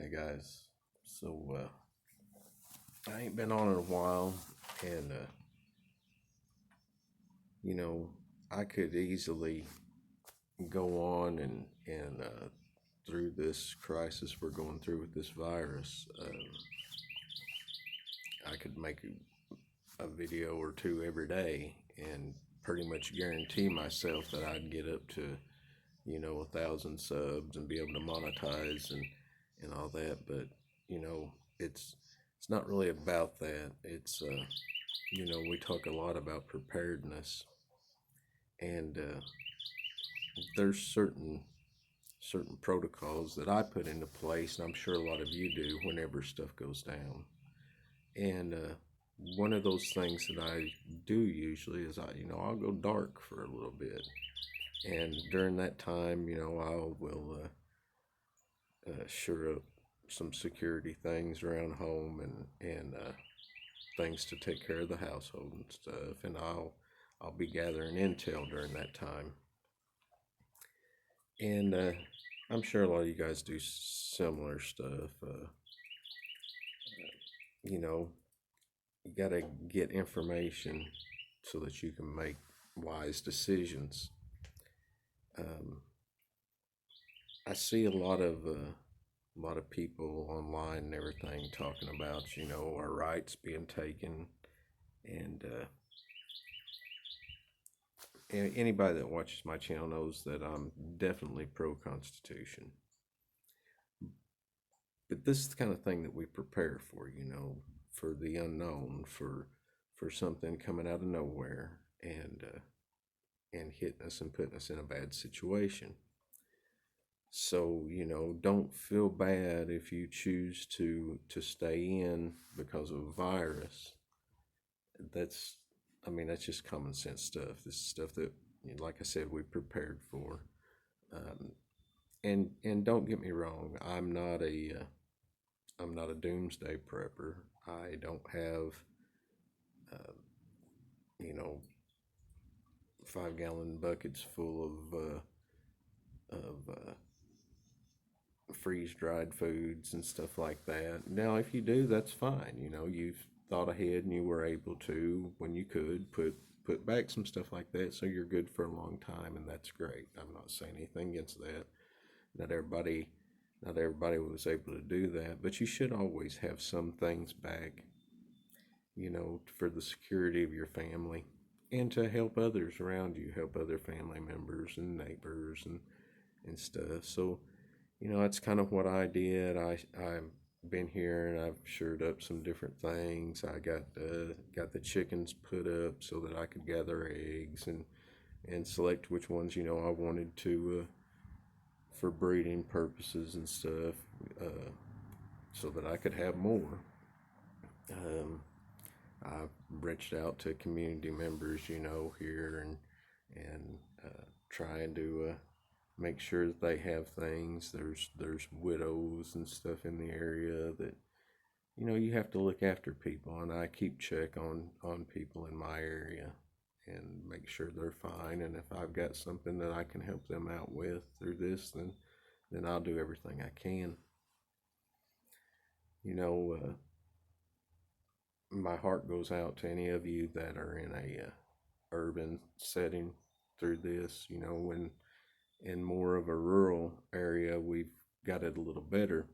Hey guys, I ain't been on in a while, and you know, I could easily go on and through this crisis we're going through with this virus. I could make a video or two every day, and pretty much guarantee myself that I'd get up to 1,000 subs and be able to monetize and all that. But you know, it's not really about that. It's we talk a lot about preparedness, and there's certain protocols that I put into place, and I'm sure a lot of you do whenever stuff goes down. And one of those things that I do usually is I'll go dark for a little bit, and during that time, I will sure up some security things around home and things to take care of the household and stuff, and I'll be gathering intel during that time. And I'm sure a lot of you guys do similar stuff. You know, you got to get information so that you can make wise decisions. Um, I see a lot of people online and everything talking about our rights being taken, and anybody that watches my channel knows that I'm definitely pro Constitution. But this is the kind of thing that we prepare for, for the unknown, for something coming out of nowhere and hitting us and putting us in a bad situation. So, don't feel bad if you choose to stay in because of a virus. That's that's just common sense stuff. This is stuff that, like I said, we prepared for. Um, and don't get me wrong, I'm not a doomsday prepper. I don't have uh, you know 5-gallon buckets full of freeze dried foods and stuff like that. Now, if you do, that's fine. You've thought ahead and you were able to, when you could, put back some stuff like that, so you're good for a long time, and that's great. I'm not saying anything against that. Not everybody, not everybody was able to do that, but you should always have some things back, for the security of your family and to help others around you, help other family members and neighbors and stuff. So, that's kind of what I did. I've been here and I've shored up some different things. I got the chickens put up so that I could gather eggs and select which ones I wanted to for breeding purposes and stuff, so that I could have more. Um, I've reached out to community members, here and trying to make sure that they have things. There's widows and stuff in the area that you have to look after people, and I keep check on people in my area and make sure they're fine. And if I've got something that I can help them out with through this, then I'll do everything I can. You know, my heart goes out to any of you that are in a urban setting through this. When in more of a rural area, we've got it a little better.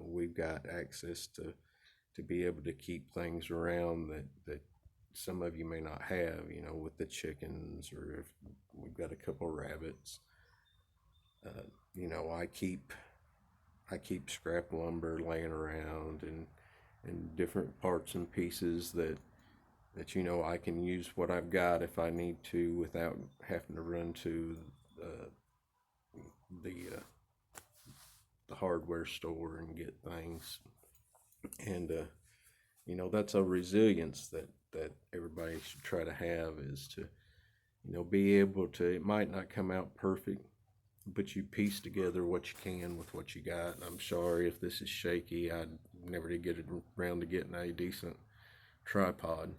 We've got access to be able to keep things around that some of you may not have, with the chickens, or if we've got a couple rabbits. I keep scrap lumber laying around and different parts and pieces that I can use what I've got if I need to without having to run to the the hardware store and get things. And that's a resilience that everybody should try to have, is to be able to. It might not come out perfect, but you piece together what you can with what you got. I'm sorry if this is shaky. I never did get around to getting a decent tripod.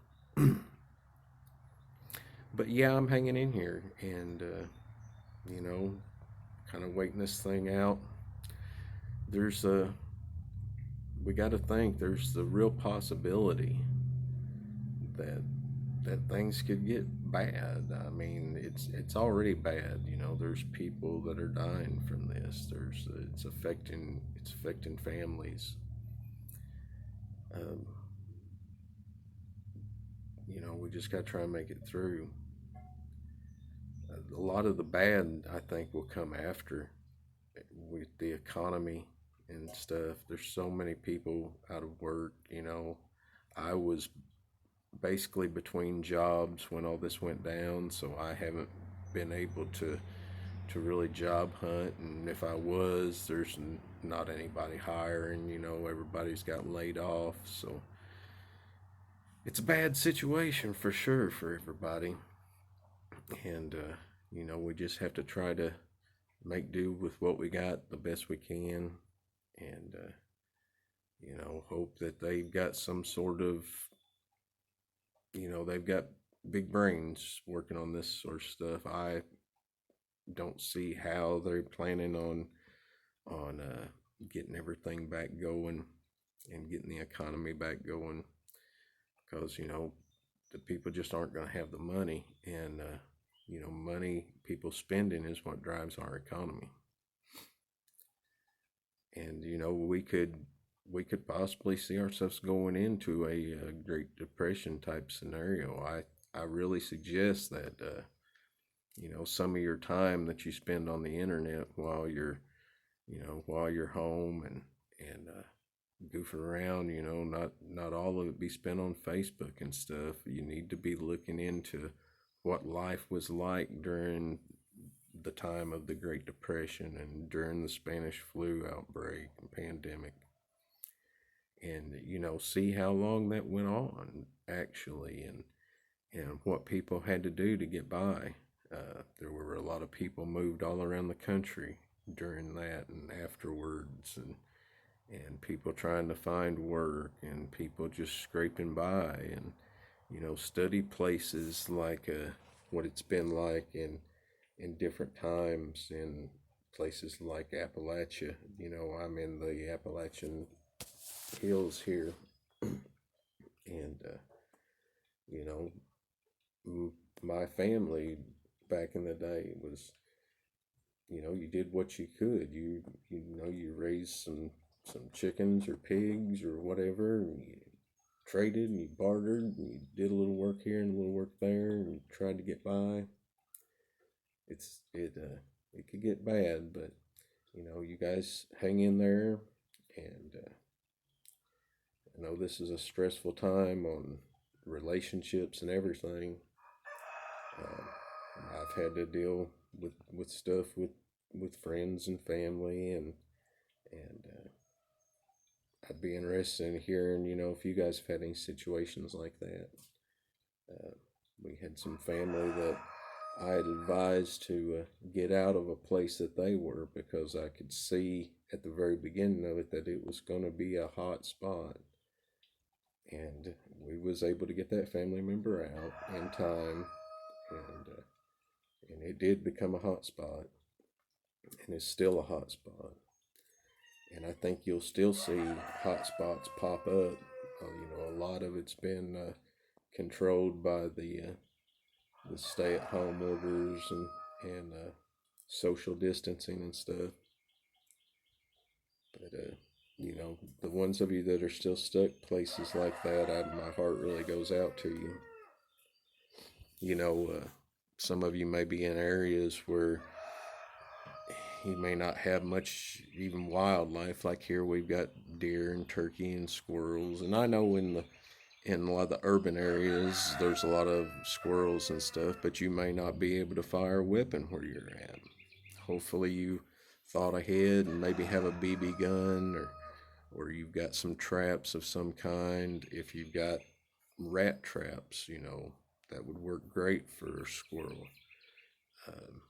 But yeah, I'm hanging in here, and you know kind of waiting this thing out. there's a we got to think there's the real possibility that things could get bad. I mean, it's already bad. You know, there's people that are dying from this. There's it's affecting families. Um, you know, we just got to try and make it through. A lot of the bad, I think, will come after with the economy and stuff. There's so many people out of work. You know, I was basically between jobs when all this went down, so I haven't been able to really job hunt. And if I was, there's not anybody hiring. You know, everybody's got laid off, so it's a bad situation for sure for everybody. And you know, we just have to try to make do with what we got the best we can, and you know, hope that they've got some sort of, you know, they've got big brains working on this sort of stuff. I don't see how they're planning on getting everything back going and getting the economy back going, because you know the people just aren't going to have the money, and you know, money people spending is what drives our economy. And you know, we could possibly see ourselves going into a Great Depression type scenario. I really suggest that you know, some of your time that you spend on the internet while you're, you know, while you're home and goofing around, you know, not all of it be spent on Facebook and stuff. You need to be looking into what life was like during the time of the Great Depression and during the Spanish flu outbreak and pandemic, and you know, see how long that went on actually, and what people had to do to get by. There were a lot of people moved all around the country during that and afterwards, and people trying to find work, and people just scraping by, and you know, study places like what it's been like in different times in places like Appalachia. You know, I'm in the Appalachian Hills here, and you know, my family back in the day was, you know, you did what you could. You know, you raised some chickens or pigs or whatever, and you traded and you bartered and you did a little work here and a little work there and tried to get by. It could get bad, but you know, you guys hang in there, and I know this is a stressful time on relationships and everything. Uh, I've had to deal with stuff with friends and family, and I'd be interested in hearing, you know, if you guys have had any situations like that. Uh, we had some family that I had advised to get out of a place that they were, because I could see at the very beginning of it that it was going to be a hot spot, and we was able to get that family member out in time, and it did become a hot spot, and it's still a hot spot, and I think you'll still see hot spots pop up. You know, a lot of it's been controlled by the stay-at-home orders and social distancing and stuff. But you know, the ones of you that are still stuck places like that, my heart really goes out to you. You know, some of you may be in areas where you may not have much even wildlife. Like here, we've got deer and turkey and squirrels, and I know in a lot of the urban areas, there's a lot of squirrels and stuff, but you may not be able to fire a weapon where you're at. Hopefully, you thought ahead and maybe have a BB gun, or you've got some traps of some kind. If you've got rat traps, you know, that would work great for a squirrel. Um,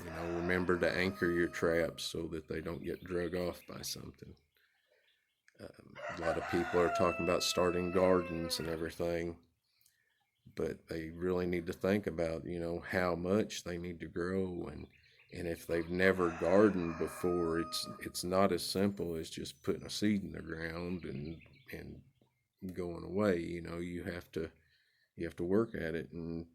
you know, remember to anchor your traps so that they don't get drug off by something. A lot of people are talking about starting gardens and everything, but they really need to think about, you know, how much they need to grow, And if they've never gardened before, it's not as simple as just putting a seed in the ground and going away. You know, you have to work at it, and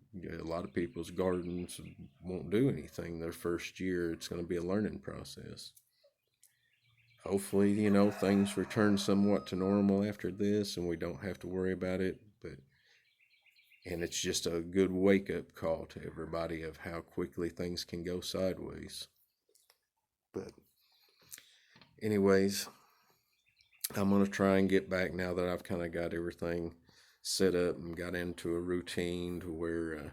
a lot of people's gardens won't do anything their first year. It's going to be a learning process. Hopefully, you know, things return somewhat to normal after this and we don't have to worry about it. But and it's just a good wake up call to everybody of how quickly things can go sideways. But anyways, I'm gonna try and get back now that I've kind of got everything set up and got into a routine to where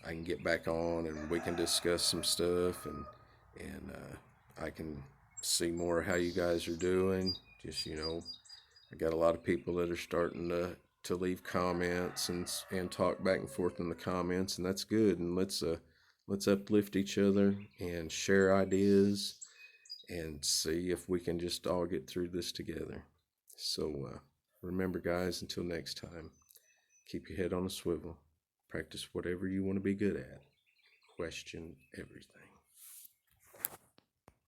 I can get back on and we can discuss some stuff, and I can see more how you guys are doing. Just, you know, I got a lot of people that are starting to leave comments and talk back and forth in the comments, and that's good. And let's uplift each other and share ideas and see if we can just all get through this together. So remember, guys, until next time, keep your head on a swivel. Practice whatever you want to be good at. Question everything.